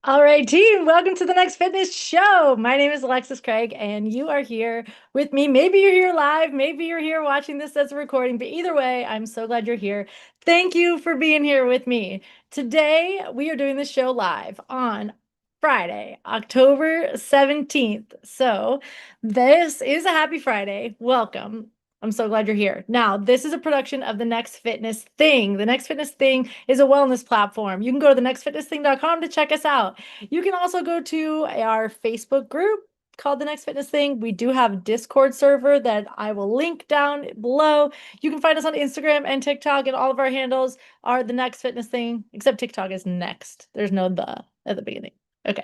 All right, team, welcome to the Next Fitness Show. My name is Alexis Craig, and you are here with me. Maybe you're here live, maybe you're here watching this as a recording, but either way, I'm so glad you're here. Thank you for being here with me. Today, we are doing the show live on Friday, October 17th. So, this is a happy Friday. Welcome. I'm so glad you're here. Now, this is a production of The Next Fitness Thing. The Next Fitness Thing is a wellness platform. You can go to thenextfitnessthing.com to check us out. You can also go to our Facebook group called The Next Fitness Thing. We do have a Discord server that I will link down below. You can find us on Instagram and TikTok, and all of our handles are The Next Fitness Thing, except TikTok is next. There's no the at the beginning. Okay,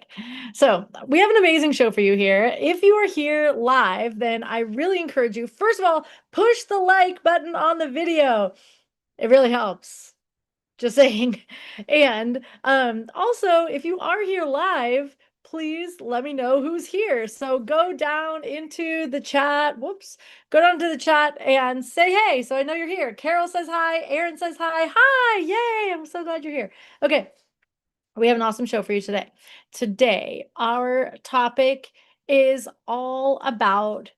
so we have an amazing show for you here. If you are here live, then I really encourage you, first of all, push the like button on the video. It really helps. Just saying. And also, if you are here live, please let me know who's here. So go down into the chat. Whoops. Go down to the chat and say hey. So I know you're here. Carol says hi. Aaron says hi. Hi. Yay. I'm so glad you're here. Okay. We have an awesome show for you today. Today, our topic is all about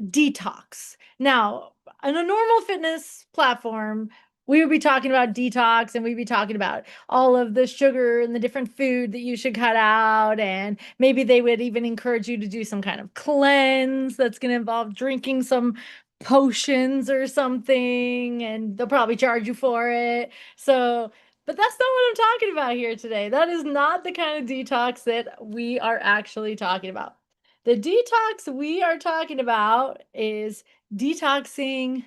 detox. Now, on a normal fitness platform, we would be talking about detox and we'd be talking about all of the sugar and the different food that you should cut out. And maybe they would even encourage you to do some kind of cleanse that's going to involve drinking some potions or something, and they'll probably charge you for it. So, but that's not what I'm talking about here today. That is not the kind of detox that we are actually talking about. The detox we are talking about is detoxing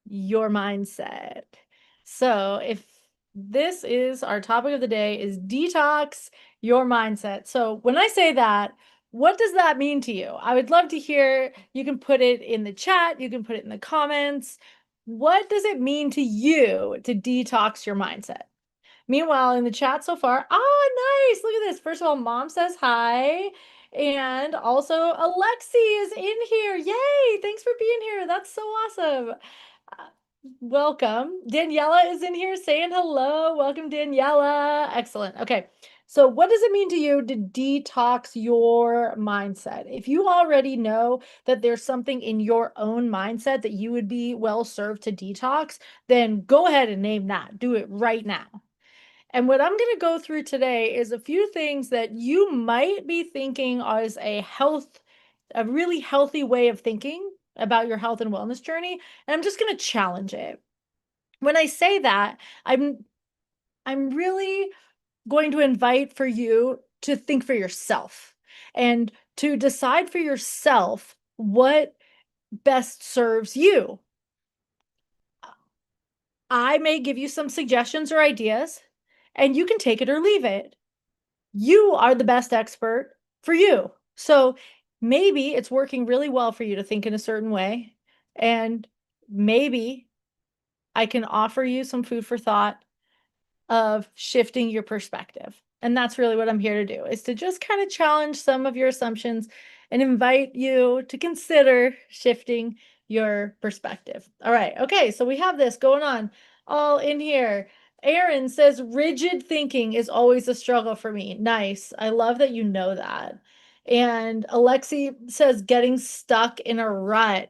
your mindset. So if this is our topic of the day is detox your mindset. So when I say that, what does that mean to you? I would love to hear. You can put it in the chat, you can put it in the comments. What does it mean to you to detox your mindset? Meanwhile, in the chat so far, nice. Look at this. First of all, mom says hi. And also, Alexi is in here. Yay. Thanks for being here. That's so awesome. Uh, Welcome. Daniela is in here saying hello. Welcome, Daniela. Excellent. Okay. So, what does it mean to you to detox your mindset? If you already know that there's something in your own mindset that you would be well served to detox, then go ahead and name that. Do it right now. And what I'm going to go through today is a few things that you might be thinking as a really healthy way of thinking about your health and wellness journey. And I'm just going to challenge it. When I say that, I'm really going to invite for you to think for yourself and to decide for yourself what best serves you. I may give you some suggestions or ideas, and you can take it or leave it. You are the best expert for you. So maybe it's working really well for you to think in a certain way. And maybe I can offer you some food for thought of shifting your perspective. And that's really what I'm here to do, is to just kind of challenge some of your assumptions and invite you to consider shifting your perspective. All right. Okay. So we have this going on all in here. Aaron says rigid thinking is always a struggle for me. Nice. I love that you know that. And Alexi says getting stuck in a rut.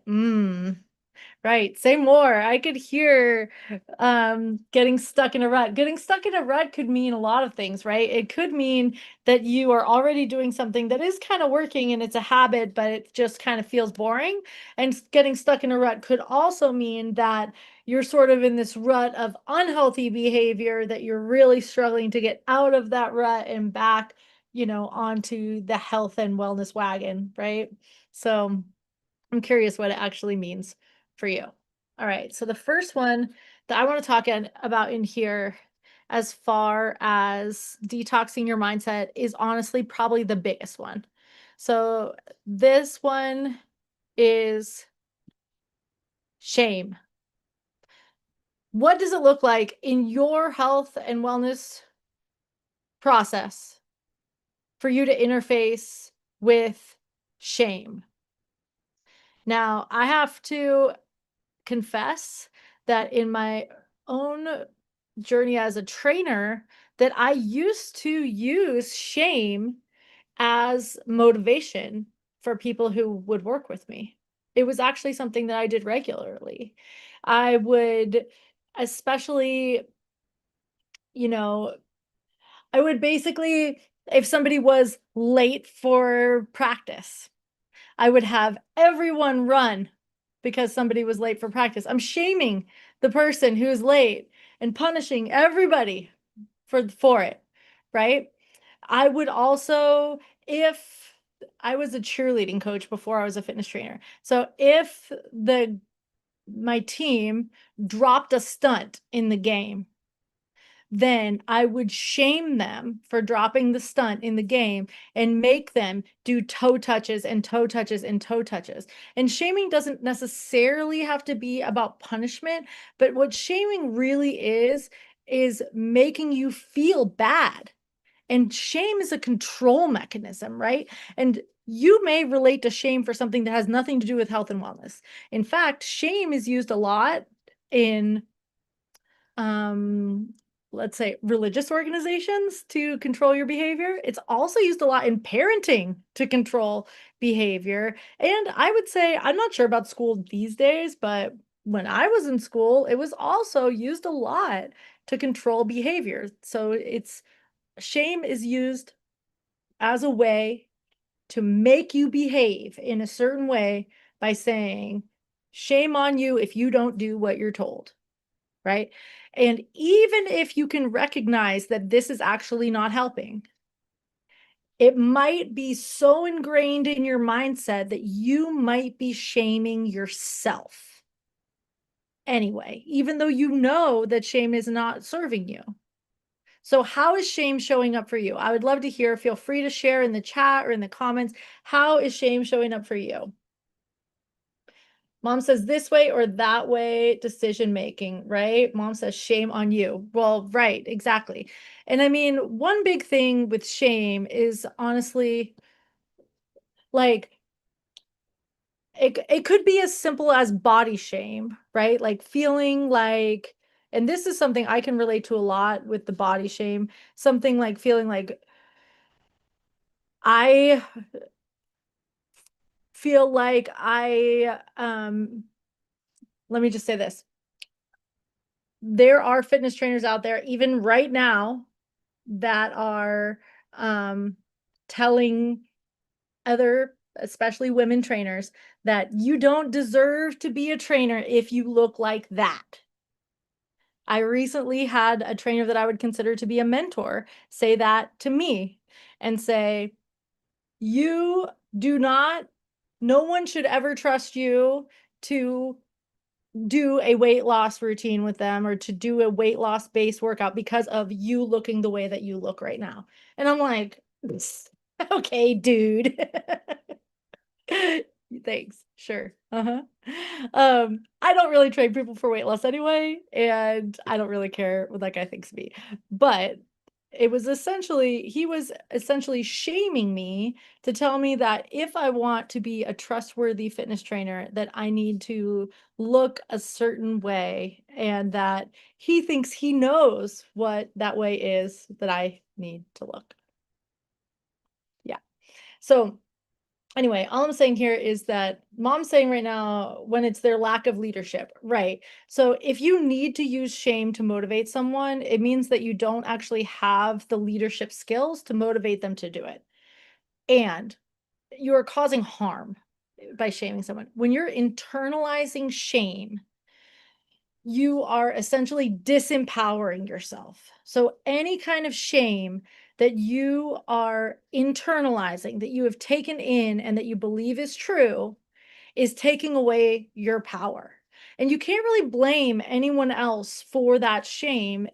Right. Say more. I could hear getting stuck in a rut. Getting stuck in a rut could mean a lot of things, right? It could mean that you are already doing something that is kind of working and it's a habit, but it just kind of feels boring. And getting stuck in a rut could also mean that you're sort of in this rut of unhealthy behavior, that you're really struggling to get out of that rut and back, onto the health and wellness wagon, right? So I'm curious what it actually means for you. All right, so the first one that I want to talk about in here, as far as detoxing your mindset, is honestly probably the biggest one. So this one is shame. What does it look like in your health and wellness process for you to interface with shame? Now, I have to confess that in my own journey as a trainer, that I used to use shame as motivation for people who would work with me. It was actually something that I did regularly. I would, especially, you know, I would basically, if somebody was late for practice, I would have everyone run because somebody was late for practice. I'm shaming the person who's late and punishing everybody for it, right? I would also, if I was a cheerleading coach before I was a fitness trainer. So if my team dropped a stunt in the game, then I would shame them for dropping the stunt in the game and make them do toe touches and toe touches and toe touches. And shaming doesn't necessarily have to be about punishment, but what shaming really is making you feel bad. And shame is a control mechanism, right? And you may relate to shame for something that has nothing to do with health and wellness. In fact, shame is used a lot in let's say religious organizations to control your behavior. It's also used a lot in parenting to control behavior. And I would say, I'm not sure about school these days, but when I was in school, it was also used a lot to control behavior. So shame is used as a way to make you behave in a certain way by saying, shame on you if you don't do what you're told, right? And even if you can recognize that this is actually not helping, it might be so ingrained in your mindset that you might be shaming yourself anyway, even though you know that shame is not serving you. So how is shame showing up for you? I would love to hear. Feel free to share in the chat or in the comments. How is shame showing up for you? Mom says this way or that way decision making, right? Mom says shame on you. Well, right, exactly. And I mean, one big thing with shame is honestly, like, it could be as simple as body shame, right? Like feeling like, and this is something I can relate to a lot with the body shame, something like feeling like I feel like let me just say this. There are fitness trainers out there, even right now, that are telling other, especially women trainers, that you don't deserve to be a trainer if you look like that. I recently had a trainer that I would consider to be a mentor say that to me and say, you do not, no one should ever trust you to do a weight loss routine with them or to do a weight loss based workout because of you looking the way that you look right now. And I'm like, okay, dude. Thanks. Sure. Uh-huh. I don't really train people for weight loss anyway, and I don't really care what that guy thinks of me. But he was essentially shaming me to tell me that if I want to be a trustworthy fitness trainer, that I need to look a certain way, and that he thinks he knows what that way is that I need to look. Yeah. So anyway, all I'm saying here is that mom's saying right now when it's their lack of leadership, right? So if you need to use shame to motivate someone, it means that you don't actually have the leadership skills to motivate them to do it. And you are causing harm by shaming someone. When you're internalizing shame, you are essentially disempowering yourself. So any kind of shame that you are internalizing, that you have taken in and that you believe is true, is taking away your power. And you can't really blame anyone else for that shame.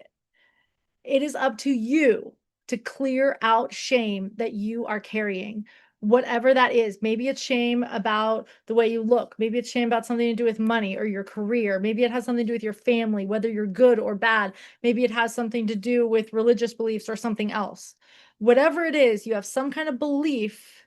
It is up to you to clear out shame that you are carrying, whatever that is. Maybe it's shame about the way you look. Maybe it's shame about something to do with money or your career. Maybe it has something to do with your family, whether you're good or bad. Maybe it has something to do with religious beliefs or something else. Whatever it is, you have some kind of belief,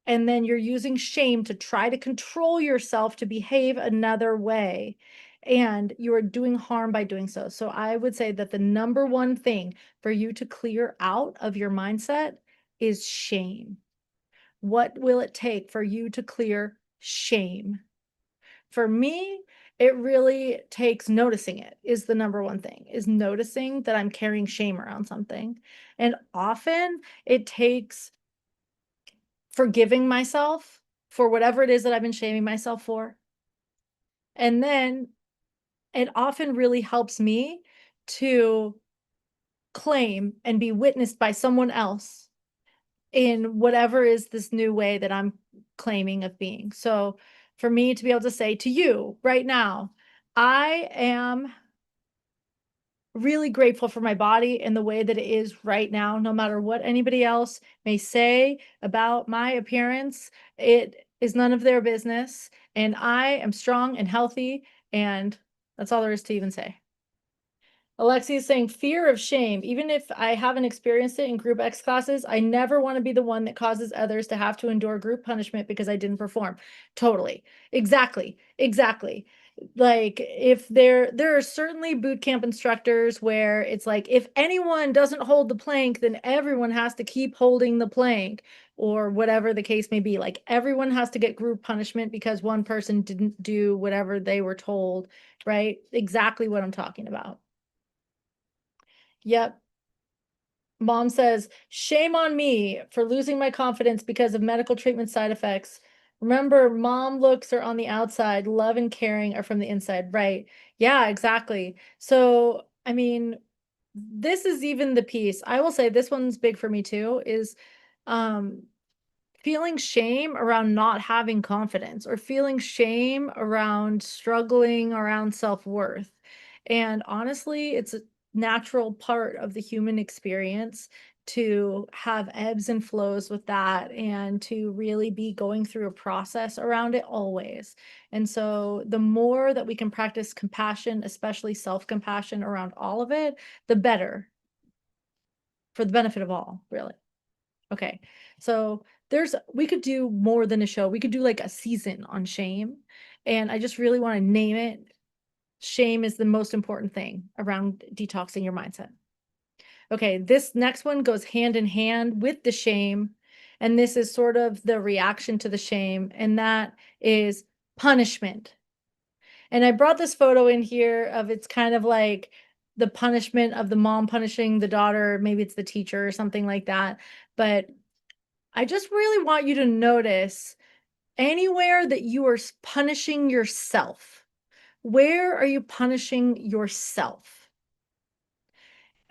and then you're using shame to try to control yourself to behave another way. and you are doing harm by doing so. So I would say that the number one thing for you to clear out of your mindset is shame. What will it take for you to clear shame? For me, it really takes noticing it is the number one thing, is noticing that I'm carrying shame around something. And often it takes forgiving myself for whatever it is that I've been shaming myself for. And then it often really helps me to claim and be witnessed by someone else in whatever is this new way that I'm claiming of being. So for me to be able to say to you right now, I am really grateful for my body and the way that it is right now, no matter what anybody else may say about my appearance, it is none of their business. And I am strong and healthy, and that's all there is to even say. Alexi is saying fear of shame. Even if I haven't experienced it in group X classes, I never want to be the one that causes others to have to endure group punishment because I didn't perform. Totally. Exactly. Exactly. Like if there are certainly boot camp instructors where it's like if anyone doesn't hold the plank, then everyone has to keep holding the plank or whatever the case may be. Like everyone has to get group punishment because one person didn't do whatever they were told, right? Exactly what I'm talking about. Yep. Mom says, shame on me for losing my confidence because of medical treatment side effects. Remember, mom looks are on the outside, love and caring are from the inside. Right. Yeah, exactly. So, I mean, this is even the piece. I will say this one's big for me too, is um feeling shame around not having confidence or feeling shame around struggling around self-worth. And honestly, it's a natural part of the human experience to have ebbs and flows with that and to really be going through a process around it always. And so the more that we can practice compassion, especially self-compassion around all of it, the better for the benefit of all, really. Okay. So we could do more than a show. We could do like a season on shame. And I just really want to name it. Shame is the most important thing around detoxing your mindset. Okay. This next one goes hand in hand with the shame. And this is sort of the reaction to the shame. And that is punishment. And I brought this photo in here of it's kind of like the punishment of the mom punishing the daughter. Maybe it's the teacher or something like that. But I just really want you to notice anywhere that you are punishing yourself. Where are you punishing yourself?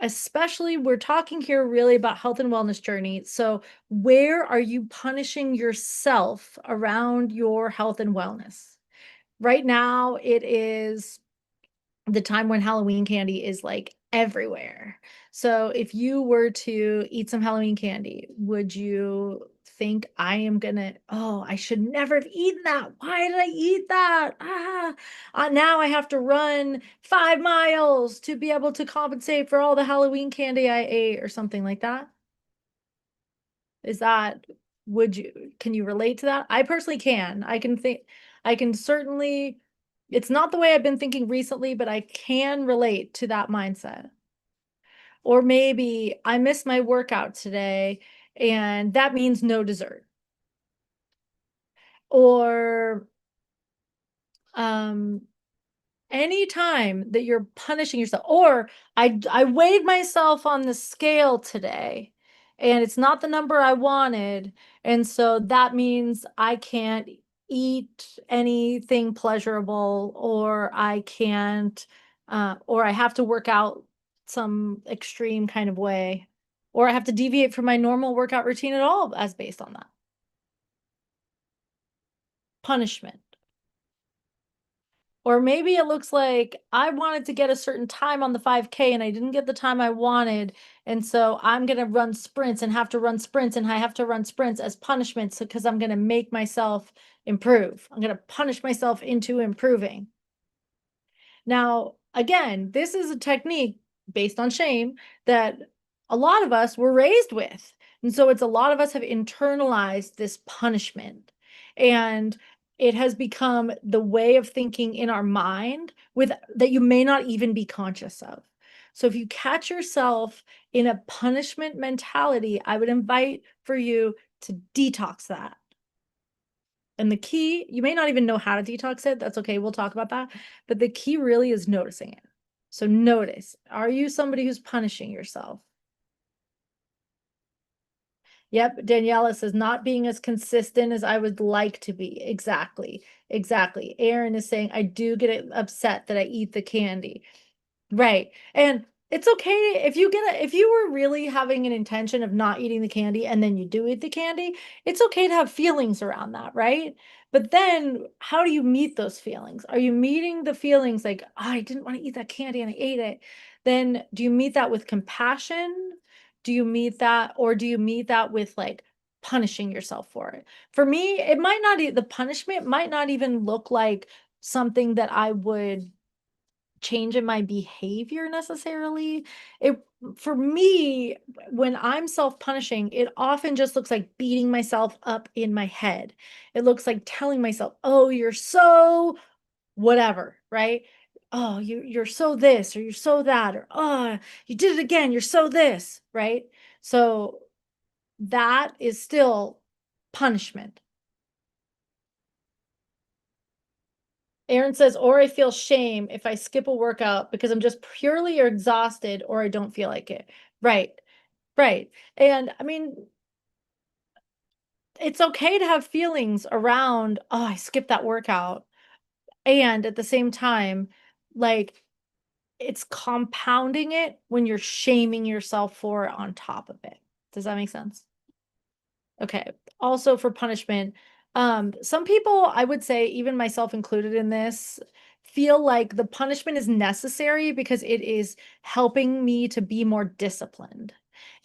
Especially, we're talking here really about health and wellness journey. So, where are you punishing yourself around your health and wellness? Right now, it is the time when Halloween candy is like everywhere. So if you were to eat some Halloween candy, would you think I am gonna, oh, I should never have eaten that. Why did I eat that? Now I have to run 5 miles to be able to compensate for all the Halloween candy I ate or something like that. Is that, can you relate to that? I personally can. I can certainly, it's not the way I've been thinking recently, but I can relate to that mindset. Or maybe I missed my workout today and that means no dessert. Or um anytime that you're punishing yourself, or I weighed myself on the scale today and it's not the number I wanted, and so that means I can't eat anything pleasurable, or I can't or I have to work out some extreme kind of way, or I have to deviate from my normal workout routine at all as based on that punishment. Or maybe it looks like I wanted to get a certain time on the 5K and I didn't get the time I wanted. And so I'm going to run sprints and have to run sprints and I have to run sprints as punishments because I'm going to make myself improve. I'm going to punish myself into improving. Now, again, this is a technique based on shame that a lot of us were raised with. And so it's a lot of us have internalized this punishment. And it has become the way of thinking in our mind with that you may not even be conscious of. So if you catch yourself in a punishment mentality, I would invite for you to detox that. And the key, you may not even know how to detox it. That's okay. We'll talk about that. But the key really is noticing it. So notice, are you somebody who's punishing yourself? Yep, Daniela says not being as consistent as I would like to be. Exactly. Exactly. Aaron is saying I do get upset that I eat the candy. Right. And it's okay if you if you were really having an intention of not eating the candy and then you do eat the candy, it's okay to have feelings around that, right? But then how do you meet those feelings? Are you meeting the feelings like, oh, I didn't want to eat that candy and I ate it? Then do you meet that with compassion? Do you meet that, or do you meet that with like punishing yourself for it? For me, it might not, the punishment might not even look like something that I would change in my behavior necessarily. It for me, when I'm self-punishing, it often just looks like beating myself up in my head. It looks like telling myself, "Oh, you're so whatever," right? "Oh, you're so this or you're so that," or "Oh, you did it again. You're so this," right? So that is still punishment. Aaron says, or I feel shame if I skip a workout because I'm just purely exhausted or I don't feel like it. Right. Right. And I mean, it's okay to have feelings around, oh, I skipped that workout. And at the same time, like it's compounding it when you're shaming yourself for it on top of it. Does that make sense? Okay. Also for punishment, some people, I would say, even myself included in this, feel like the punishment is necessary because it is helping me to be more disciplined.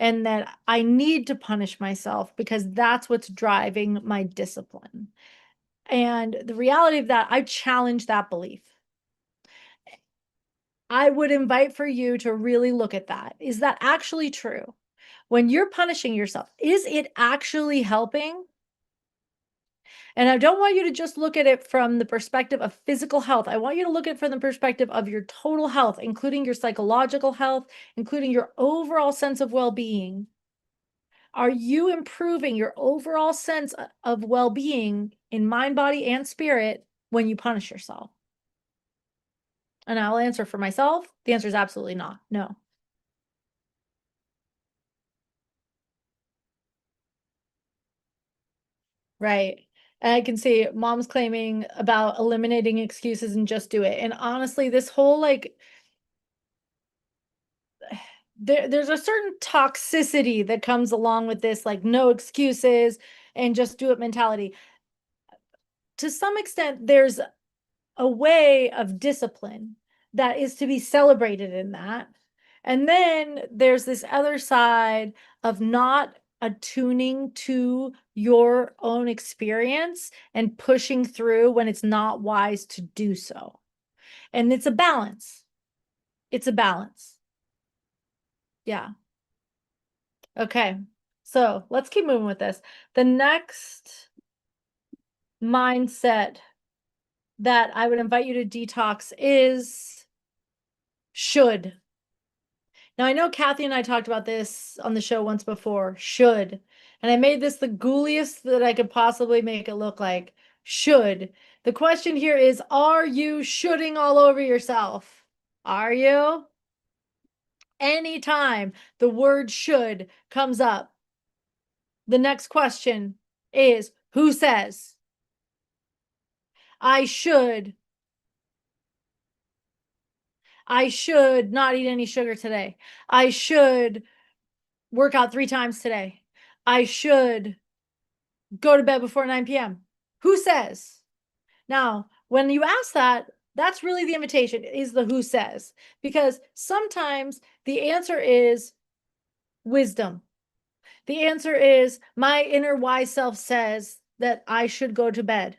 And that I need to punish myself because that's what's driving my discipline. And the reality of that, I challenge that belief. I would invite for you to really look at that. Is that actually true? When you're punishing yourself, is it actually helping? And I don't want you to just look at it from the perspective of physical health. I want you to look at it from the perspective of your total health, including your psychological health, including your overall sense of well-being. Are you improving your overall sense of well-being in mind, body, and spirit when you punish yourself? And I'll answer for myself. The answer is absolutely not. No. Right. And I can see mom's claiming about eliminating excuses and just do it. And honestly, this whole like there's a certain toxicity that comes along with this, like no excuses and just do it mentality. To some extent, there's a way of discipline that is to be celebrated in that. And then there's this other side of not attuning to your own experience and pushing through when it's not wise to do so. And it's a balance. It's a balance. Yeah. Okay. So let's keep moving with this. The next mindset that I would invite you to detox is should. Now, I know Kathy and I talked about this on the show once before, should. And I made this the ghouliest that I could possibly make it look like. Should. The question here is, are you shoulding all over yourself? Are you? Anytime the word should comes up, the next question is, who says? I should. I should not eat any sugar today. I should work out 3 times today. I should go to bed before 9 p.m. Who says? Now, when you ask that, that's really the invitation is the who says, because sometimes the answer is wisdom. The answer is my inner wise self says that I should go to bed.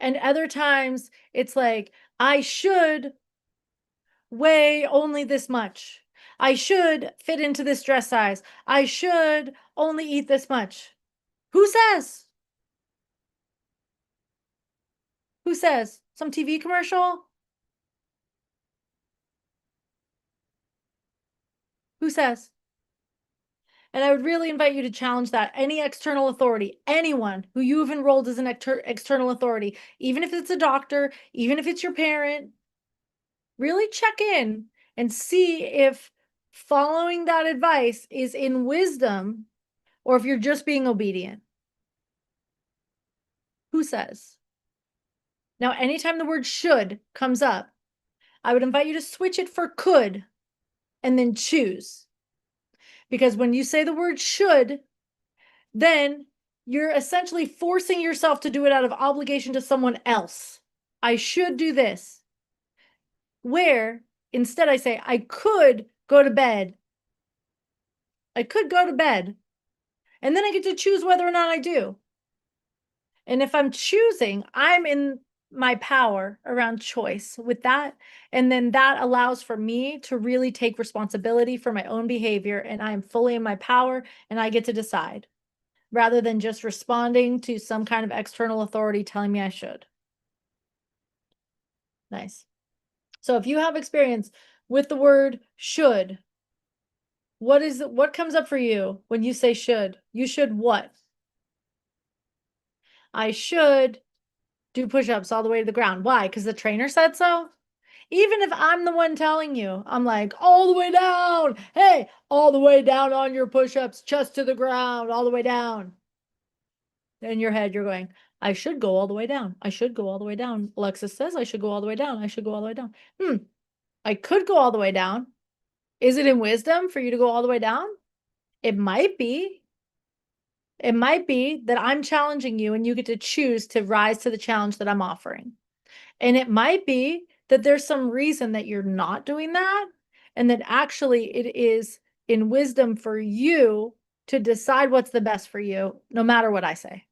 And other times it's like, I should weigh only this much. I should fit into this dress size. I should only eat this much. Who says? Who says? Some TV commercial? Who says? And I would really invite you to challenge that. Any external authority, anyone who you've enrolled as an external authority, even if it's a doctor, even if it's your parent, really check in and see if following that advice is in wisdom or if you're just being obedient. Who says? Now, anytime the word should comes up, I would invite you to switch it for could and then choose. Because when you say the word should, then you're essentially forcing yourself to do it out of obligation to someone else. I should do this. Where instead I say, I could go to bed. I could go to bed. And then I get to choose whether or not I do. And if I'm choosing, I'm in my power around choice with that. And then that allows for me to really take responsibility for my own behavior. And I am fully in my power and I get to decide rather than just responding to some kind of external authority telling me I should. Nice. So if you have experience with the word should, what comes up for you when you say should? You should what? I should do push-ups all the way to the ground. Why? Because the trainer said so? Even if I'm the one telling you, I'm like, all the way down. Hey, all the way down on your push-ups, chest to the ground, all the way down. In your head, you're going, I should go all the way down. I should go all the way down. Alexis says I should go all the way down. I should go all the way down. I could go all the way down. Is it in wisdom for you to go all the way down? It might be. It might be that I'm challenging you and you get to choose to rise to the challenge that I'm offering. And it might be that there's some reason that you're not doing that, and that actually it is in wisdom for you to decide what's the best for you, no matter what I say.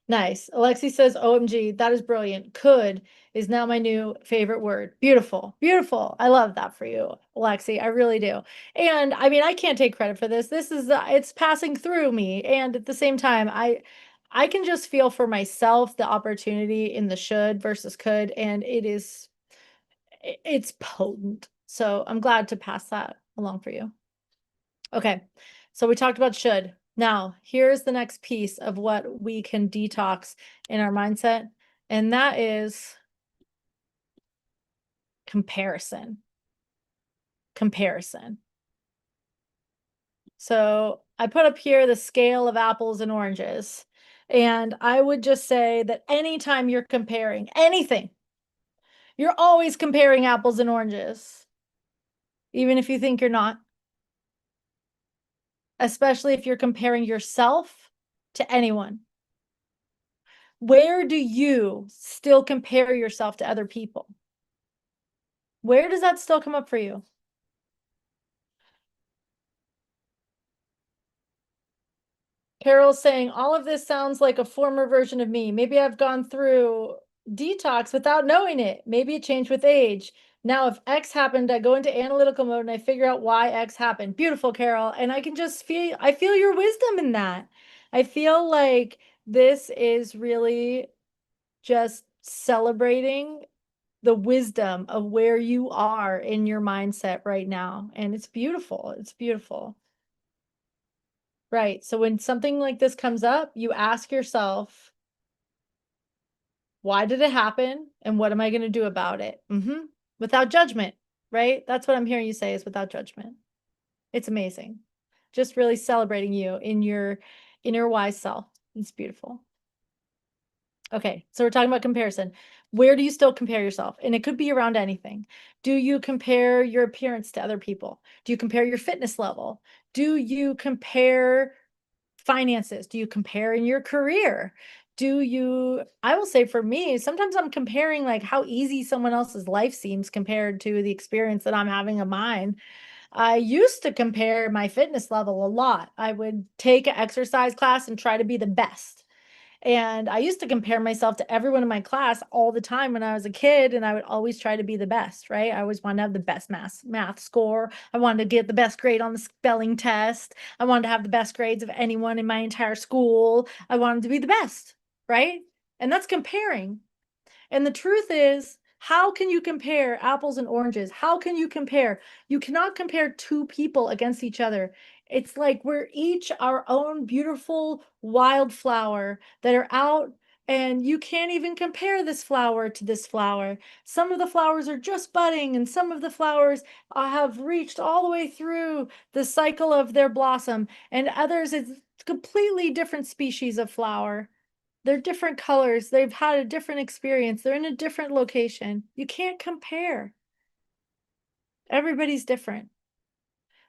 Nice. Alexi says, OMG, that is brilliant. Could is now my new favorite word. Beautiful. Beautiful. I love that for you, Alexi. I really do. And I mean, I can't take credit for this. This is it's passing through me. And at the same time, I can just feel for myself the opportunity in the should versus could, and it's potent. So I'm glad to pass that along for you. Okay. So we talked about should. Now, here's the next piece of what we can detox in our mindset, and that is comparison. Comparison. So I put up here the scale of apples and oranges, and I would just say that anytime you're comparing anything, you're always comparing apples and oranges, even if you think you're not, especially if you're comparing yourself to anyone. Where do you still compare yourself to other people? Where does that still come up for you? Carol's saying, all of this sounds like a former version of me. Maybe I've gone through detox without knowing it. Maybe it changed with age. Now, if X happened, I go into analytical mode and I figure out why X happened. Beautiful, Carol. And I can just I feel your wisdom in that. I feel like this is really just celebrating the wisdom of where you are in your mindset right now. And it's beautiful. It's beautiful. Right. So when something like this comes up, you ask yourself, why did it happen? And what am I going to do about it? Without judgment, right? That's what I'm hearing you say is without judgment. It's amazing. Just really celebrating you in your inner wise self. It's beautiful. Okay, so we're talking about comparison. Where do you still compare yourself? And it could be around anything. Do you compare your appearance to other people? Do you compare your fitness level? Do you compare finances? Do you compare in your career? I will say for me, sometimes I'm comparing like how easy someone else's life seems compared to the experience that I'm having of mine. I used to compare my fitness level a lot. I would take an exercise class and try to be the best. And I used to compare myself to everyone in my class all the time when I was a kid, and I would always try to be the best, right? I always wanted to have the best math score. I wanted to get the best grade on the spelling test. I wanted to have the best grades of anyone in my entire school. I wanted to be the best, right? And that's comparing. And the truth is, how can you compare apples and oranges? How can you compare? You cannot compare two people against each other. It's like we're each our own beautiful wildflower that are out, and you can't even compare this flower to this flower. Some of the flowers are just budding, and some of the flowers have reached all the way through the cycle of their blossom, and others it's completely different species of flower. They're different colors. They've had a different experience. They're in a different location. You can't compare. Everybody's different.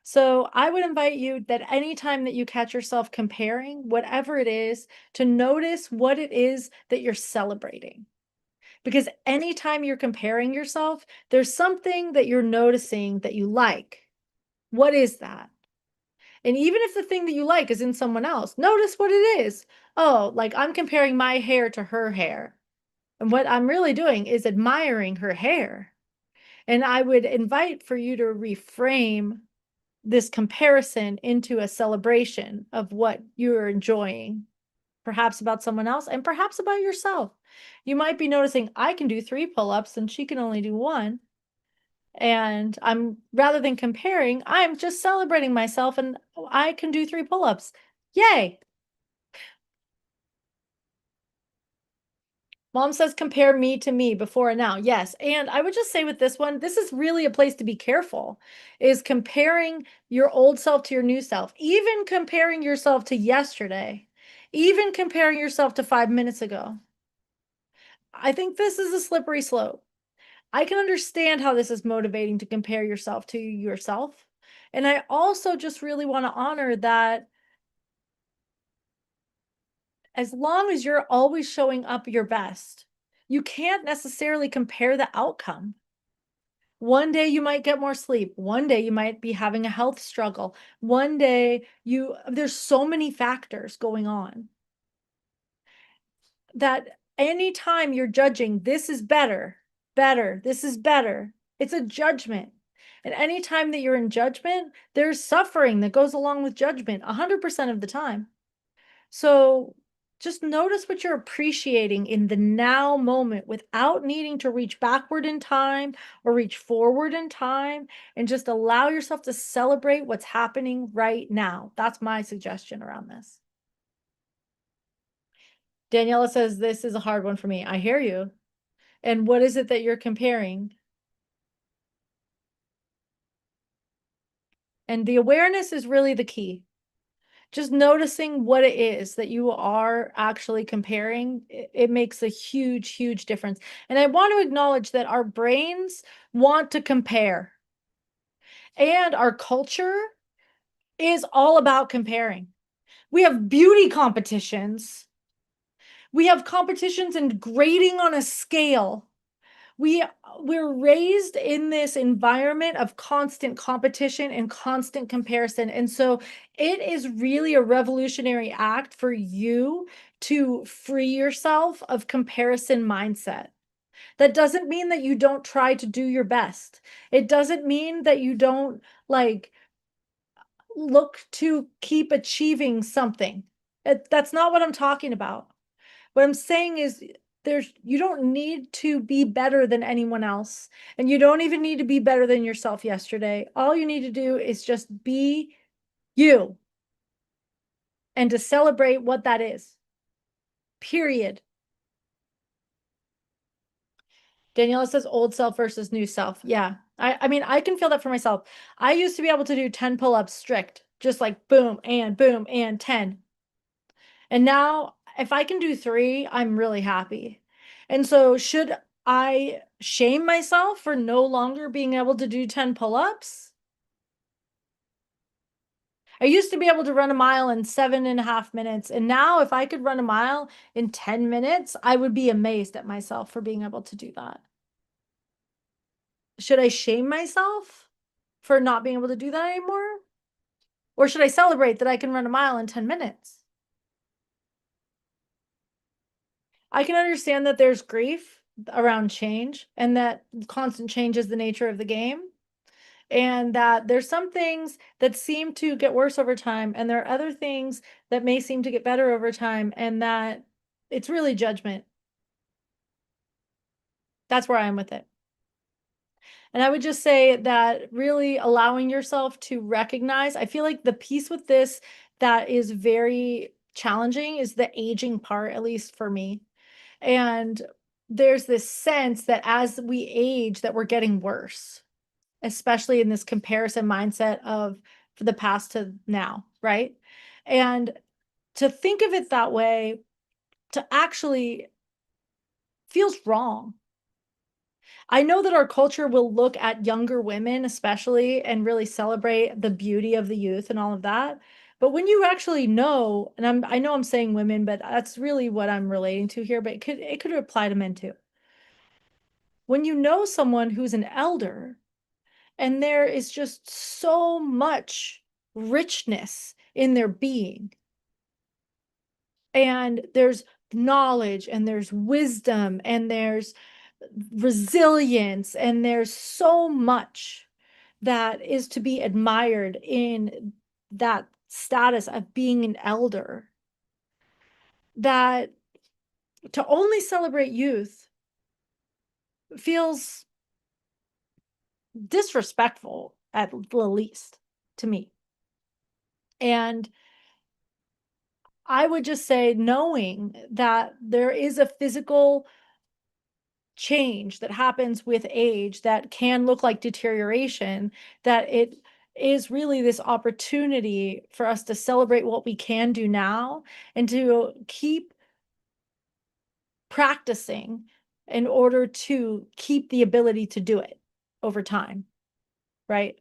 So I would invite you that anytime that you catch yourself comparing, whatever it is, to notice what it is that you're celebrating. Because anytime you're comparing yourself, there's something that you're noticing that you like. What is that? And even if the thing that you like is in someone else, notice what it is. Oh, like I'm comparing my hair to her hair. And what I'm really doing is admiring her hair. And I would invite for you to reframe this comparison into a celebration of what you're enjoying, perhaps about someone else and perhaps about yourself. You might be noticing I can do 3 pull-ups and she can only do 1. And I'm rather than comparing, I'm just celebrating myself and I can do 3 pull-ups. Yay! Mom says compare me to me before and now. Yes. And I would just say with this one, this is really a place to be careful, is comparing your old self to your new self, even comparing yourself to yesterday, even comparing yourself to 5 minutes ago. I think this is a slippery slope. I can understand how this is motivating to compare yourself to yourself. And I also just really want to honor that as long as you're always showing up your best, you can't necessarily compare the outcome. One day you might get more sleep. One day you might be having a health struggle. One day there's so many factors going on that anytime you're judging, this is better, better, this is better, it's a judgment. And anytime that you're in judgment, there's suffering that goes along with judgment 100% of the time. So just notice what you're appreciating in the now moment without needing to reach backward in time or reach forward in time, and just allow yourself to celebrate what's happening right now. That's my suggestion around this. Daniela says, this is a hard one for me. I hear you. And what is it that you're comparing? And the awareness is really the key. Just noticing what it is that you are actually comparing, it makes a huge, huge difference. And I want to acknowledge that our brains want to compare, and our culture is all about comparing. We have beauty competitions. We have competitions and grading on a scale. We're raised in this environment of constant competition and constant comparison. And so it is really a revolutionary act for you to free yourself of comparison mindset. That doesn't mean that you don't try to do your best. It doesn't mean that you don't like look to keep achieving something. That's not what I'm talking about. What I'm saying is you don't need to be better than anyone else, and you don't even need to be better than yourself yesterday. All you need to do is just be you and to celebrate what that is. Period. Daniela says old self versus new self. Yeah. I mean, I can feel that for myself. I used to be able to do 10 pull-ups strict, just like boom and 10. And now if I can do 3, I'm really happy. And so should I shame myself for no longer being able to do 10 pull-ups? I used to be able to run a mile in 7.5 minutes. And now if I could run a mile in 10 minutes, I would be amazed at myself for being able to do that. Should I shame myself for not being able to do that anymore? Or should I celebrate that I can run a mile in 10 minutes? I can understand that there's grief around change and that constant change is the nature of the game. And that there's some things that seem to get worse over time, and there are other things that may seem to get better over time, and that it's really judgment. That's where I am with it. And I would just say that really allowing yourself to recognize, I feel like the piece with this that is very challenging is the aging part, at least for me. And there's this sense that as we age, that we're getting worse, especially in this comparison mindset of for the past to now, right? And to think of it that way, to actually feels wrong. I know that our culture will look at younger women, especially, and really celebrate the beauty of the youth and all of that. But when you actually know, and I know I'm saying women, but that's really what I'm relating to here, but it could apply to men too. When you know someone who's an elder, and there is just so much richness in their being. And there's knowledge and there's wisdom and there's resilience and there's so much that is to be admired in that status of being an elder, that to only celebrate youth feels disrespectful at the least to me. And I would just say knowing that there is a physical change that happens with age that can look like deterioration, that it is really this opportunity for us to celebrate what we can do now and to keep practicing in order to keep the ability to do it over time, right?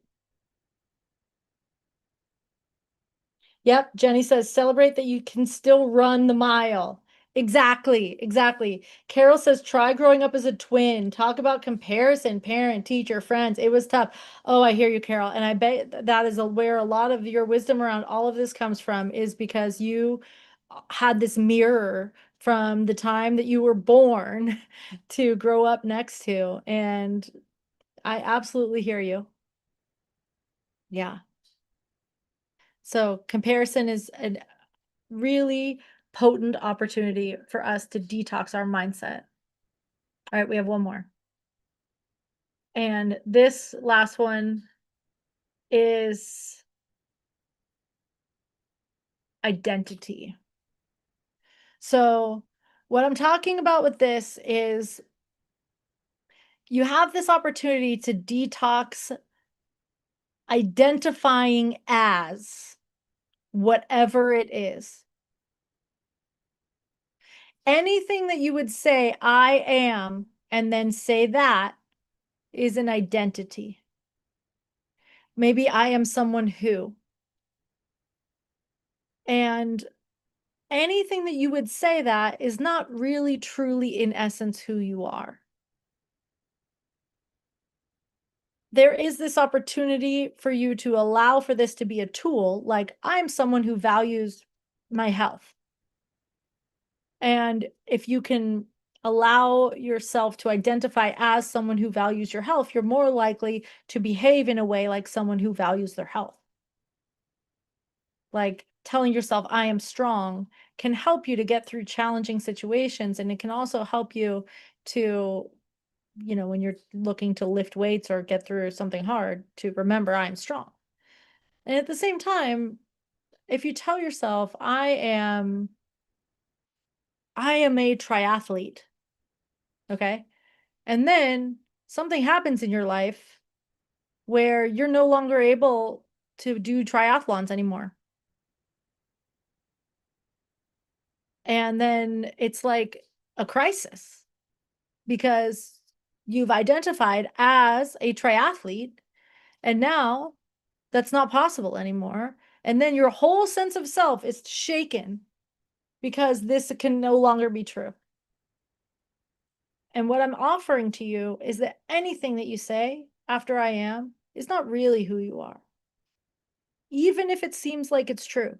Yep, Jenny says, celebrate that you can still run the mile. Exactly, exactly. Carol says, try growing up as a twin. Talk about comparison, parent, teacher, friends. It was tough. Oh, I hear you, Carol. And I bet that is where a lot of your wisdom around all of this comes from, is because you had this mirror from the time that you were born to grow up next to. And I absolutely hear you. Yeah. So comparison is a really potent opportunity for us to detox our mindset. All right, we have one more. And this last one is identity. So, what I'm talking about with this is you have this opportunity to detox identifying as whatever it is. Anything that you would say, I am, and then say that is an identity. Maybe I am someone who. And anything that you would say that is not really truly in essence who you are. There is this opportunity for you to allow for this to be a tool, like I'm someone who values my health. And if you can allow yourself to identify as someone who values your health, you're more likely to behave in a way like someone who values their health. Like telling yourself, I am strong, can help you to get through challenging situations. And it can also help you to, when you're looking to lift weights or get through something hard, to remember I'm strong. And at the same time, if you tell yourself, I am a triathlete, okay? And then something happens in your life where you're no longer able to do triathlons anymore. And then it's like a crisis because you've identified as a triathlete and now that's not possible anymore. And then your whole sense of self is shaken because this can no longer be true. And what I'm offering to you is that anything that you say after I am is not really who you are, even if it seems like it's true.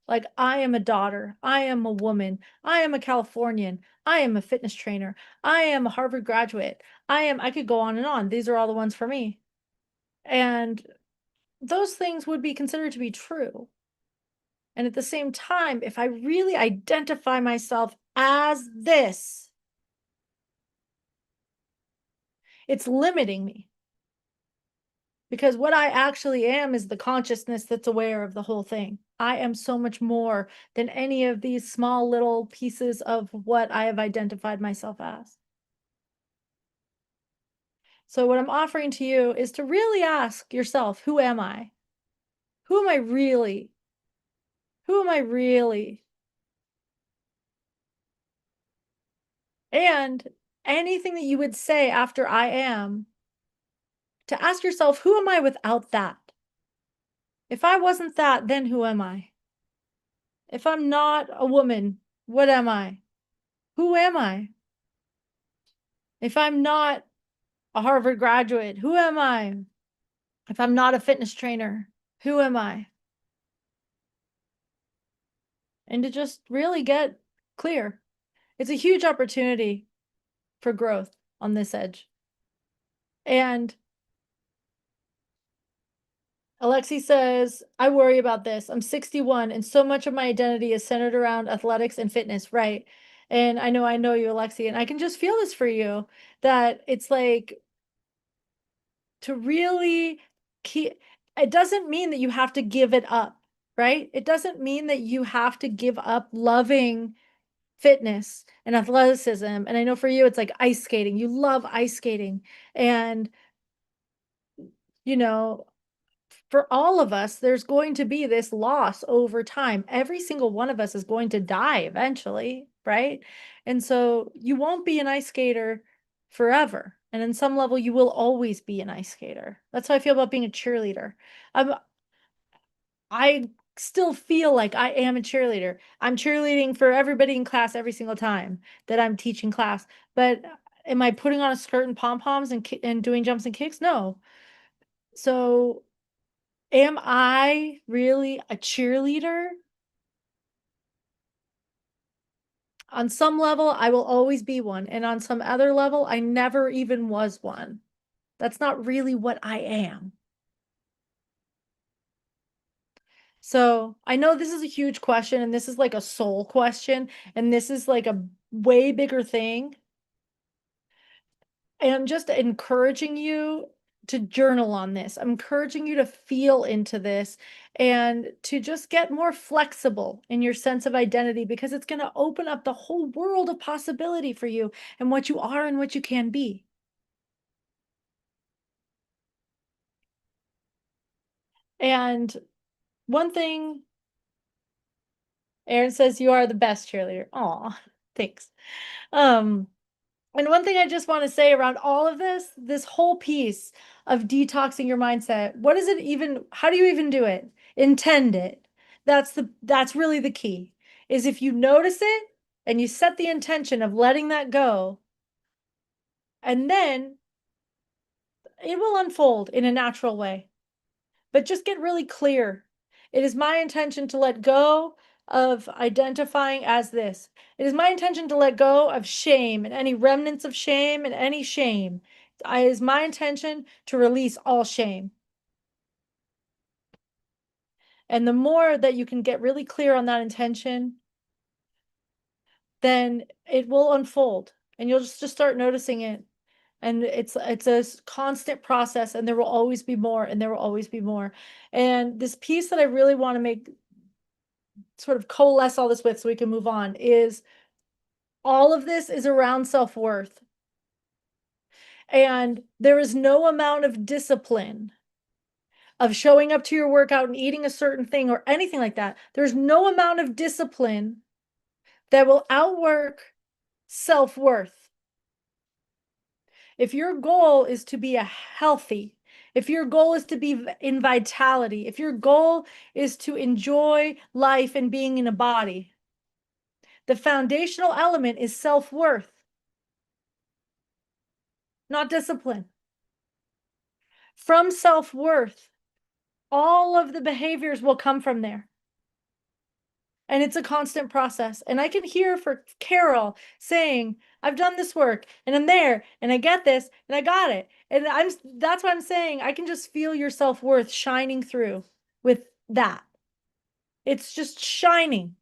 Like, I am a daughter. I am a woman. I am a Californian. I am a fitness trainer. I am a Harvard graduate. I could go on and on. These are all the ones for me. And those things would be considered to be true. And at the same time, if I really identify myself as this, it's limiting me. Because what I actually am is the consciousness that's aware of the whole thing. I am so much more than any of these small little pieces of what I have identified myself as. So what I'm offering to you is to really ask yourself, who am I? Who am I really? Who am I really? And anything that you would say after I am, to ask yourself, who am I without that? If I wasn't that, then who am I? If I'm not a woman, what am I? Who am I? If I'm not a Harvard graduate, who am I? If I'm not a fitness trainer, who am I? And to just really get clear. It's a huge opportunity for growth on this edge. And Alexi says, I worry about this. I'm 61 and so much of my identity is centered around athletics and fitness, right? And I know you, Alexi, and I can just feel this for you, that it's like to really keep, it doesn't mean that you have to give it up, right? It doesn't mean that you have to give up loving fitness and athleticism. And I know for you, it's like ice skating. You love ice skating. And, you know, for all of us, there's going to be this loss over time. Every single one of us is going to die eventually, right? And so you won't be an ice skater forever. And in some level, you will always be an ice skater. That's how I feel about being a cheerleader. I still feel like I am a cheerleader. I'm cheerleading for everybody in class every single time that I'm teaching class. But am I putting on a skirt and pom-poms and doing jumps and kicks? No. So am I really a cheerleader? On some level, I will always be one. And on some other level, I never even was one. That's not really what I am. So I know this is a huge question, and this is like a soul question, and this is like a way bigger thing. And I'm just encouraging you to journal on this. I'm encouraging you to feel into this and to just get more flexible in your sense of identity, because it's going to open up the whole world of possibility for you and what you are and what you can be. And one thing, Aaron says, you are the best cheerleader. Aw, thanks. Um, And one thing I just want to say around all of this whole piece of detoxing your mindset, what is it even, how do you even do it? Intend it. That's really the key. Is if you notice it and you set the intention of letting that go, and then it will unfold in a natural way. But just get really clear. It is my intention to let go of identifying as this. It is my intention to let go of shame and any remnants of shame and any shame. It is my intention to release all shame. And the more that you can get really clear on that intention, then it will unfold and you'll just start noticing it. And it's a constant process, and there will always be more, and there will always be more. And this piece that I really want to make sort of coalesce all this with so we can move on is all of this is around self-worth. And there is no amount of discipline of showing up to your workout and eating a certain thing or anything like that. There's no amount of discipline that will outwork self-worth. If your goal is to be a healthy, if your goal is to be in vitality, if your goal is to enjoy life and being in a body, the foundational element is self-worth, not discipline. From self-worth, all of the behaviors will come from there. And it's a constant process. And I can hear for Carol saying, I've done this work and I'm there and I get this and I got it. And that's what I'm saying. I can just feel your self-worth shining through with that. It's just shining.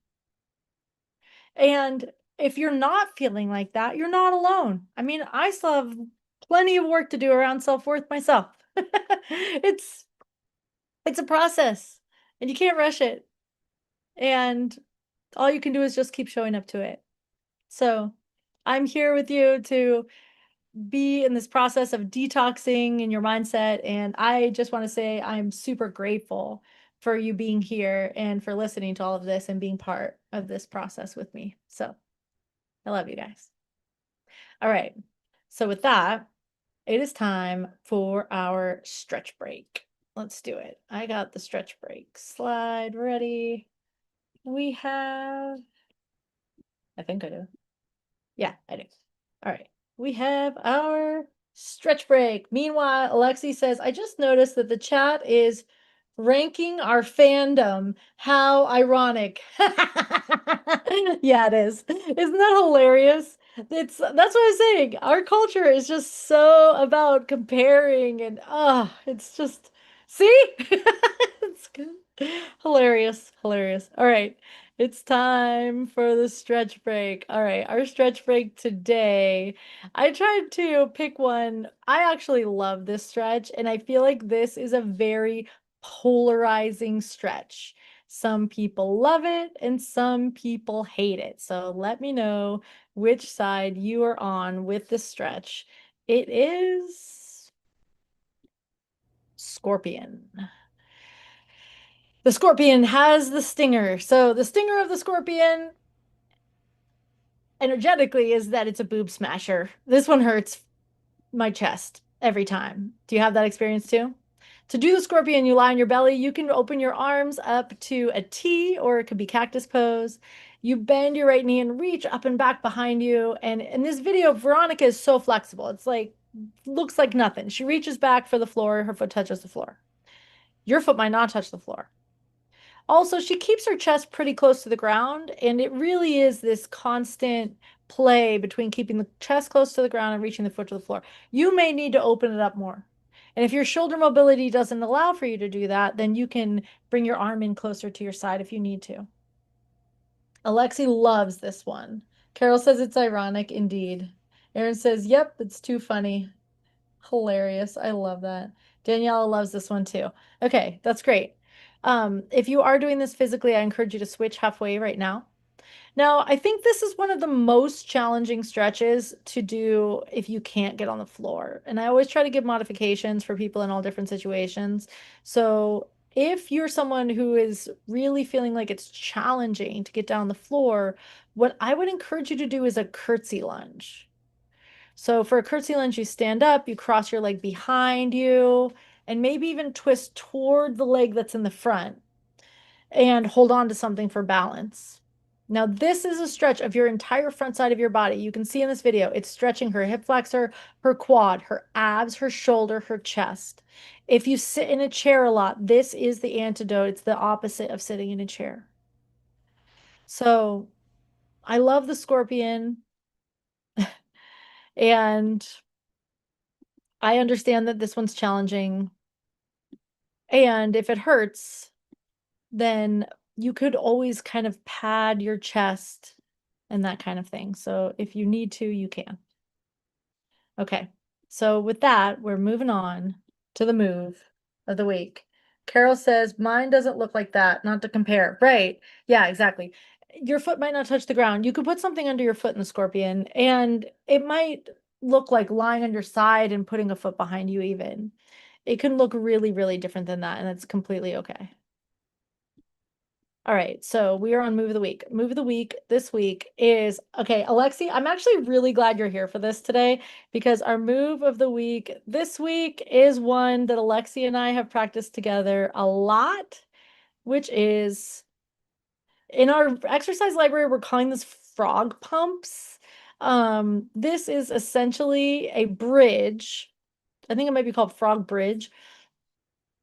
And if you're not feeling like that, you're not alone. I mean, I still have plenty of work to do around self-worth myself. It's it's a process and you can't rush it. And all you can do is just keep showing up to it. So I'm here with you to be in this process of detoxing in your mindset. And I just want to say I'm super grateful for you being here and for listening to all of this and being part of this process with me. So I love you guys. All right. So with that, it is time for our stretch break. Let's do it. I got the stretch break slide ready. We have, I think I do. Yeah, I do. All right. We have our stretch break. Meanwhile, Alexi says, I just noticed that the chat is ranking our fandom. How ironic. Yeah, it is. Isn't that hilarious? That's what I'm saying. Our culture is just so about comparing and it's just see? It's good. Hilarious, hilarious. All right. It's time for the stretch break. All right, our stretch break today. I tried to pick one. I actually love this stretch, and I feel like this is a very polarizing stretch. Some people love it and some people hate it. So let me know which side you are on with this stretch. It is Scorpion. The scorpion has the stinger. So the stinger of the scorpion energetically is that it's a boob smasher. This one hurts my chest every time. Do you have that experience too? To do the scorpion, you lie on your belly. You can open your arms up to a T or it could be cactus pose. You bend your right knee and reach up and back behind you. And in this video, Veronica is so flexible. It's like, looks like nothing. She reaches back for the floor. Her foot touches the floor. Your foot might not touch the floor. Also, she keeps her chest pretty close to the ground, and it really is this constant play between keeping the chest close to the ground and reaching the foot to the floor. You may need to open it up more. And if your shoulder mobility doesn't allow for you to do that, then you can bring your arm in closer to your side if you need to. Alexi loves this one. Carol says it's ironic indeed. Erin says, yep, it's too funny. Hilarious. I love that. Daniela loves this one too. Okay, that's great. If you are doing this physically, I encourage you to switch halfway right now. Now, I think this is one of the most challenging stretches to do if you can't get on the floor. And I always try to give modifications for people in all different situations. So if you're someone who is really feeling like it's challenging to get down the floor, what I would encourage you to do is a curtsy lunge. So for a curtsy lunge, you stand up, you cross your leg behind you, and maybe even twist toward the leg that's in the front and hold on to something for balance. Now, this is a stretch of your entire front side of your body. You can see in this video, it's stretching her hip flexor, her quad, her abs, her shoulder, her chest. If you sit in a chair a lot, this is the antidote. It's the opposite of sitting in a chair. So I love the scorpion, and I understand that this one's challenging. And if it hurts, then you could always kind of pad your chest and that kind of thing. So if you need to, you can. Okay. So with that, we're moving on to the move of the week. Carol says, mine doesn't look like that, not to compare. Right. Yeah, exactly. Your foot might not touch the ground. You could put something under your foot in the scorpion, and it might look like lying on your side and putting a foot behind you even. It can look really, really different than that, and it's completely okay. All right, so we are on move of the week. Move of the week this week is okay, Alexi. I'm actually really glad you're here for this today because our move of the week this week is one that Alexi and I have practiced together a lot, which is in our exercise library, we're calling this frog pumps. This is essentially a bridge. I think it might be called frog bridge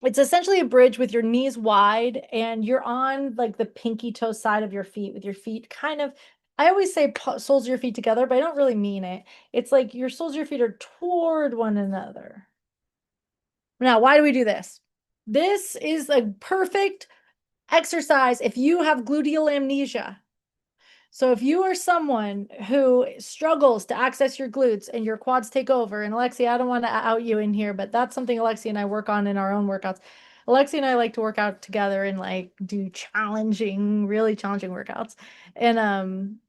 It's essentially a bridge with your knees wide and you're on like the pinky toe side of your feet with your feet kind of, I always say soles of your feet together, but I don't really mean it. It's like your soles of your feet are toward one another. Now, why do we do this? This is a perfect exercise if you have gluteal amnesia. So if you are someone who struggles to access your glutes and your quads take over, and Alexi, I don't want to out you in here, but that's something Alexi and I work on in our own workouts. Alexi and I like to work out together and like do challenging, really challenging workouts. And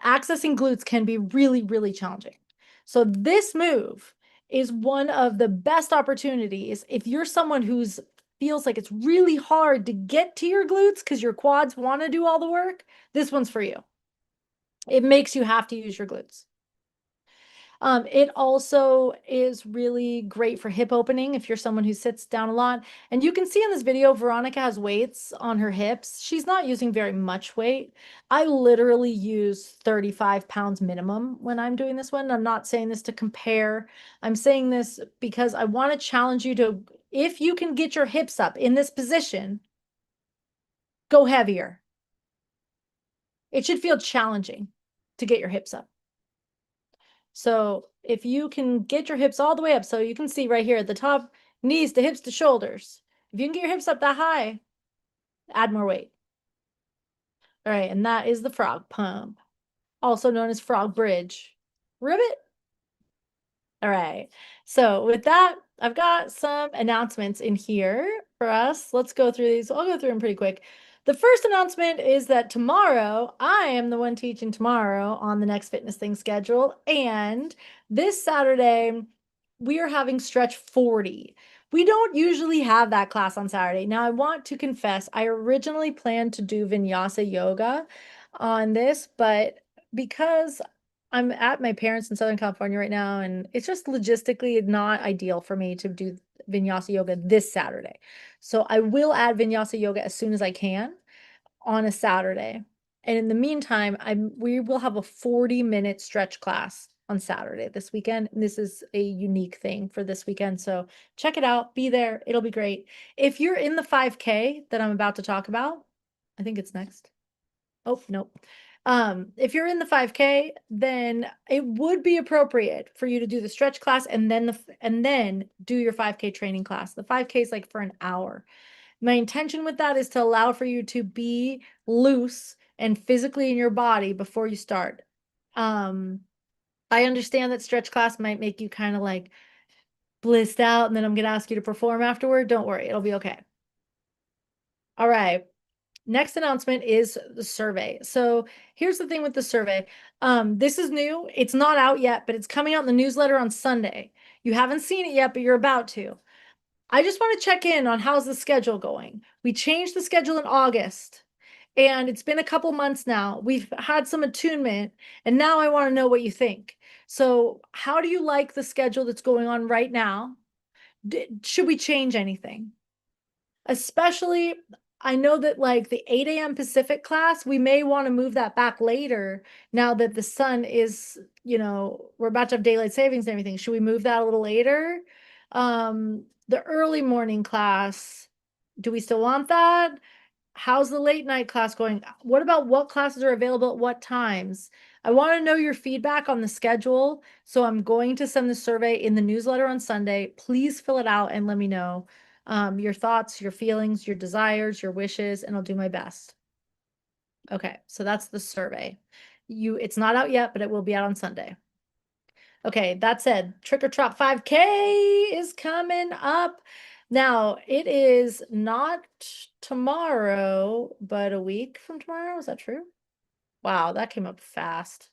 accessing glutes can be really, really challenging. So this move is one of the best opportunities if you're someone who's feels like it's really hard to get to your glutes because your quads want to do all the work. This one's for you. It makes you have to use your glutes. It also is really great for hip opening if you're someone who sits down a lot. And you can see in this video, Veronica has weights on her hips. She's not using very much weight. I literally use 35 pounds minimum when I'm doing this one. I'm not saying this to compare. I'm saying this because I want to challenge you to, if you can get your hips up in this position, go heavier. It should feel challenging to get your hips up. So if you can get your hips all the way up, so you can see right here at the top, knees to hips to shoulders. If you can get your hips up that high, add more weight. All right, and that is the frog pump, also known as frog bridge. Ribbit. All right. So with that, I've got some announcements in here for us. Let's go through these. I'll go through them pretty quick. The first announcement is that tomorrow, I am the one teaching tomorrow on the Next Fitness Thing schedule. And this Saturday, we are having Stretch 40. We don't usually have that class on Saturday. Now, I want to confess, I originally planned to do Vinyasa yoga on this, but because I'm at my parents in Southern California right now, and it's just logistically not ideal for me to do Vinyasa yoga this Saturday. So I will add Vinyasa yoga as soon as I can on a Saturday. And in the meantime, we will have a 40-minute stretch class on Saturday this weekend. And this is a unique thing for this weekend. So check it out, be there, it'll be great. If you're in the 5K that I'm about to talk about, I think it's next. Oh, nope. If you're in the 5K, then it would be appropriate for you to do the stretch class and then do your 5K training class. The 5K is like for an hour. My intention with that is to allow for you to be loose and physically in your body before you start. I understand that stretch class might make you kind of like blissed out, and then I'm gonna ask you to perform afterward. Don't worry, it'll be okay. All right. Next announcement is the survey. So here's the thing with the survey. This is new. It's not out yet, but it's coming out in the newsletter on Sunday. You haven't seen it yet, but you're about to. I just want to check in on how's the schedule going. We changed the schedule in August, and it's been a couple months now. We've had some attunement, and now I want to know what you think. So how do you like the schedule that's going on right now? Should we change anything? Especially, I know that like the 8 a.m. Pacific class, we may want to move that back later now that the sun is, we're about to have daylight savings and everything. Should we move that a little later? The early morning class, do we still want that? How's the late night class going? What about what classes are available at what times? I want to know your feedback on the schedule. So I'm going to send the survey in the newsletter on Sunday. Please fill it out and let me know your thoughts, your feelings, your desires, your wishes, and I'll do my best. Okay, so that's the survey. It's not out yet, but it will be out on Sunday. Okay, that said, Trick or Trot 5K is coming up. Now, it is not tomorrow, but a week from tomorrow. Is that true? Wow, that came up fast.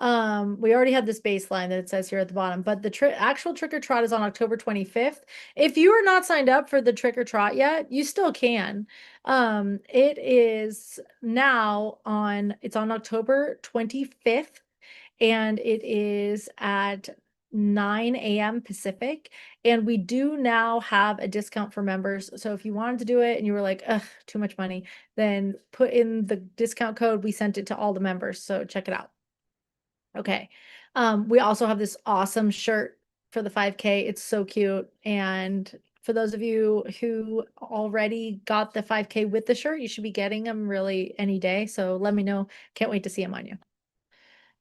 We already had this baseline that it says here at the bottom, but the actual Trick or Trot is on October 25th. If you are not signed up for the Trick or Trot yet, you still can. It is now it's on October 25th, and it is at 9 a.m. Pacific. And we do now have a discount for members. So if you wanted to do it and you were like, ugh, too much money, then put in the discount code. We sent it to all the members. So check it out. Okay. We also have this awesome shirt for the 5K. It's so cute. And for those of you who already got the 5K with the shirt, you should be getting them really any day. So let me know. Can't wait to see them on you.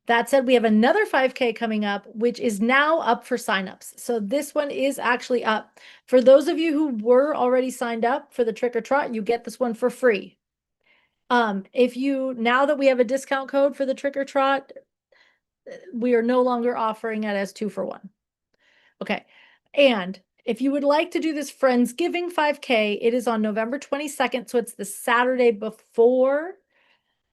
That said, we have another 5K coming up, which is now up for signups. So this one is actually up. For those of you who were already signed up for the Trick or Trot, you get this one for free. If you, now that we have a discount code for the Trick or Trot, we are no longer offering it as 2 for 1. Okay. And if you would like to do this Friendsgiving 5K, it is on November 22nd. So it's the Saturday before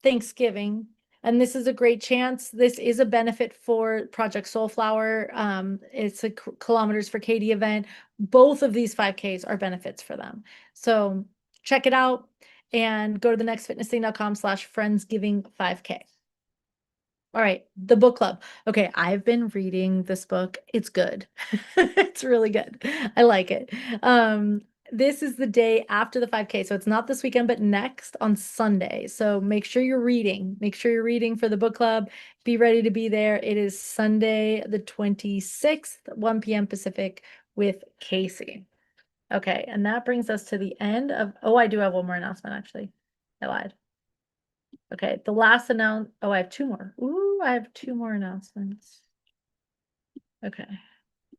Thanksgiving. And this is a great chance. This is a benefit for Project Soulflower. It's a Kilometers for Katie event. Both of these 5Ks are benefits for them. So check it out and go to thenextfitnessthing.com/friendsgiving 5K. All right, the book club. Okay, I've been reading this book. It's good. It's really good. I like it. This is the day after the 5K, so it's not this weekend, but next on Sunday. So make sure you're reading. Make sure you're reading for the book club. Be ready to be there. It is Sunday, the 26th, 1 p.m. Pacific with Casey. Okay, and that brings us to the end of, oh, I do have one more announcement, actually. I lied. Okay, the last oh, I have 2 more. Ooh, I have 2 more announcements. Okay.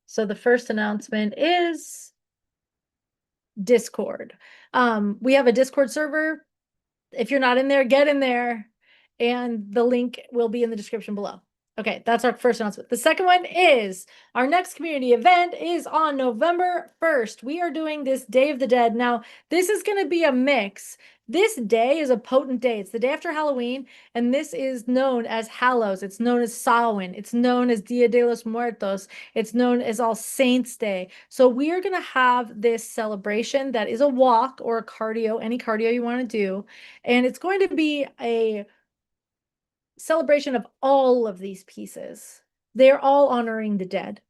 So the first announcement is Discord. We have a Discord server. If you're not in there, get in there. And the link will be in the description below. Okay, that's our first announcement. The second one is our next community event is on November 1st. We are doing this Day of the Dead. Now, this is going to be a mix. This day is a potent day. It's the day after Halloween, and this is known as Hallows. It's known as Samhain. It's known as Dia de los Muertos. It's known as All Saints Day. So we are going to have this celebration that is a walk or a cardio, any cardio you want to do. And it's going to be a celebration of all of these pieces. They're all honoring the dead.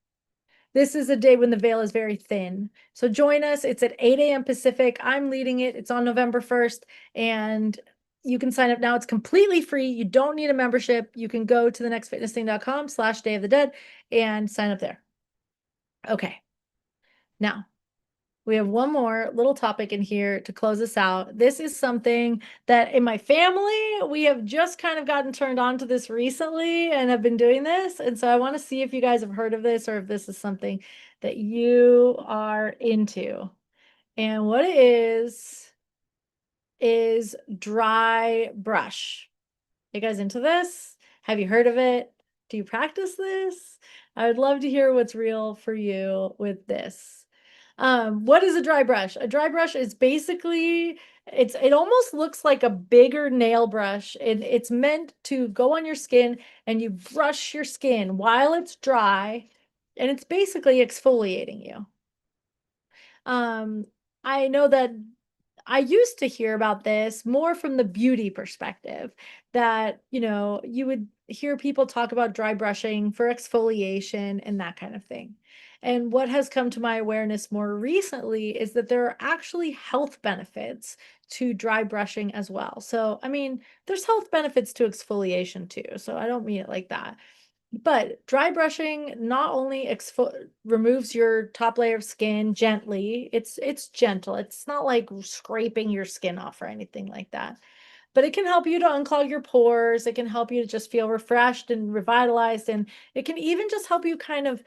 This is a day when the veil is very thin. So join us. It's at 8 a.m. Pacific. I'm leading it. It's on November 1st. And you can sign up now. It's completely free. You don't need a membership. You can go to thenextfitnessthing.com/Day of the Dead and sign up there. Okay. Now, we have one more little topic in here to close us out. This is something that in my family, we have just kind of gotten turned on to this recently and have been doing this. And so I want to see if you guys have heard of this or if this is something that you are into. And what it is dry brush. You guys into this? Have you heard of it? Do you practice this? I would love to hear what's real for you with this. What is a dry brush? A dry brush is basically, it almost looks like a bigger nail brush, and it's meant to go on your skin and you brush your skin while it's dry, and it's basically exfoliating you. I know that I used to hear about this more from the beauty perspective, that, you would hear people talk about dry brushing for exfoliation and that kind of thing. And what has come to my awareness more recently is that there are actually health benefits to dry brushing as well. So, I mean, there's health benefits to exfoliation too. So I don't mean it like that. But dry brushing not only removes your top layer of skin gently, it's gentle. It's not like scraping your skin off or anything like that. But it can help you to unclog your pores. It can help you to just feel refreshed and revitalized. And it can even just help you kind of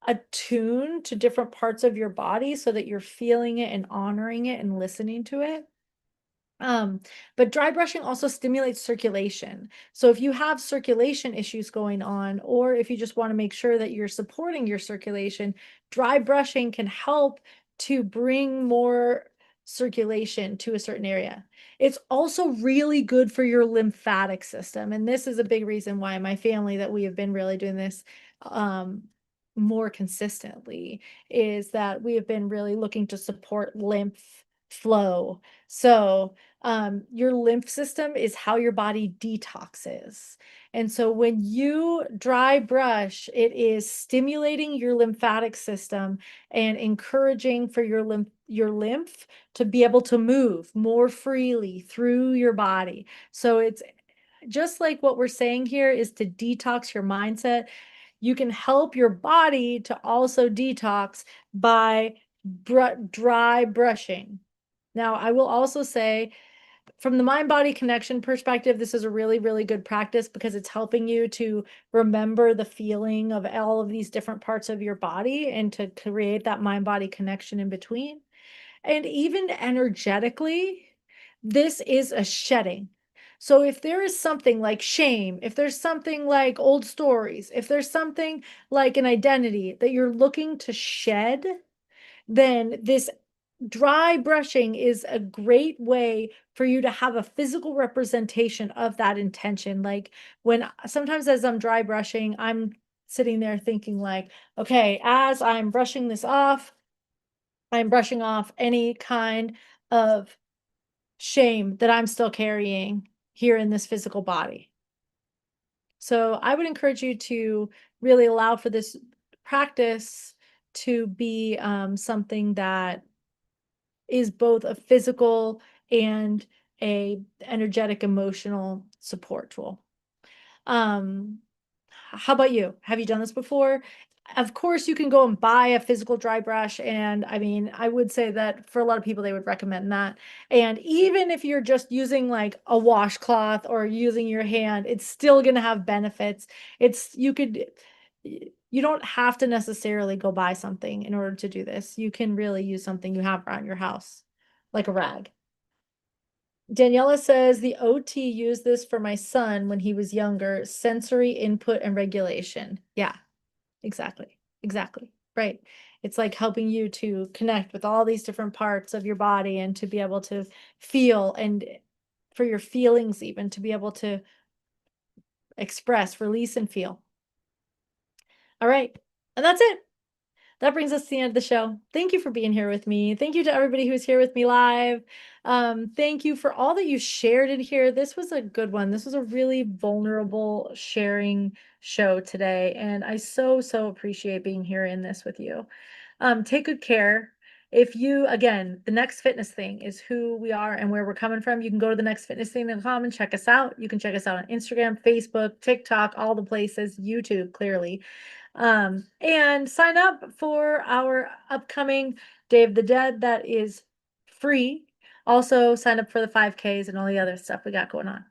attune to different parts of your body so that you're feeling it and honoring it and listening to it. But dry brushing also stimulates circulation. So if you have circulation issues going on, or if you just want to make sure that you're supporting your circulation, dry brushing can help to bring more circulation to a certain area. It's also really good for your lymphatic system. And this is a big reason why my family, that we have been really doing this more consistently, is that we have been really looking to support lymph flow. So your lymph system is how your body detoxes. And so when you dry brush, it is stimulating your lymphatic system and encouraging for your lymph to be able to move more freely through your body. So it's just like what we're saying here is to detox your mindset. you can help your body to also detox by dry brushing. Now, I will also say, from the mind-body connection perspective, this is a really, really good practice because it's helping you to remember the feeling of all of these different parts of your body and to create that mind-body connection in between. And even energetically, this is a shedding. So if there is something like shame, if there's something like old stories, if there's something like an identity that you're looking to shed, then this dry brushing is a great way for you to have a physical representation of that intention. Like when sometimes as I'm dry brushing, I'm sitting there thinking like, okay, as I'm brushing this off, I'm brushing off any kind of shame that I'm still carrying here in this physical body. So I would encourage you to really allow for this practice to be something that is both a physical and a energetic emotional support tool. How about you? Have you done this before? Of course, you can go and buy a physical dry brush. And I mean, I would say that for a lot of people, they would recommend that. And even if you're just using like a washcloth or using your hand, it's still going to have benefits. You don't have to necessarily go buy something in order to do this. You can really use something you have around your house, like a rag. Daniela says the OT used this for my son when he was younger, sensory input and regulation. Yeah, exactly. Exactly. Right. It's like helping you to connect with all these different parts of your body and to be able to feel and for your feelings, even to be able to express, release, and feel. All right. And that's it. That brings us to the end of the show. Thank you for being here with me. Thank you to everybody who's here with me live. Thank you for all that you shared in here. This was a good one. This was a really vulnerable sharing show today. And I so, so appreciate being here in this with you. Take good care. If you, again, the Next Fitness thing is who we are and where we're coming from. You can go to the nextfitnessthing.com and check us out. You can check us out on Instagram, Facebook, TikTok, all the places, YouTube, clearly. And sign up for our upcoming Day of the Dead that is free. Also sign up for the 5Ks and all the other stuff we got going on.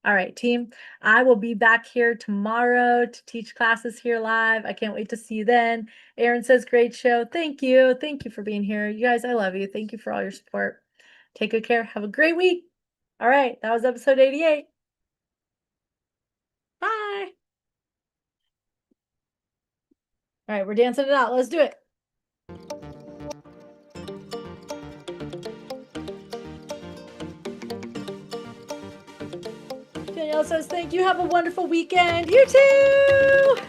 All right, team, I will be back here tomorrow to teach classes here live. I can't wait to see you then. Aaron says, great show. Thank you. Thank you for being here. You guys, I love you. Thank you for all your support. Take good care. Have a great week. All right, that was episode 88. Bye. All right, we're dancing it out. Let's do it. Danielle says, thank you. Have a wonderful weekend. You too.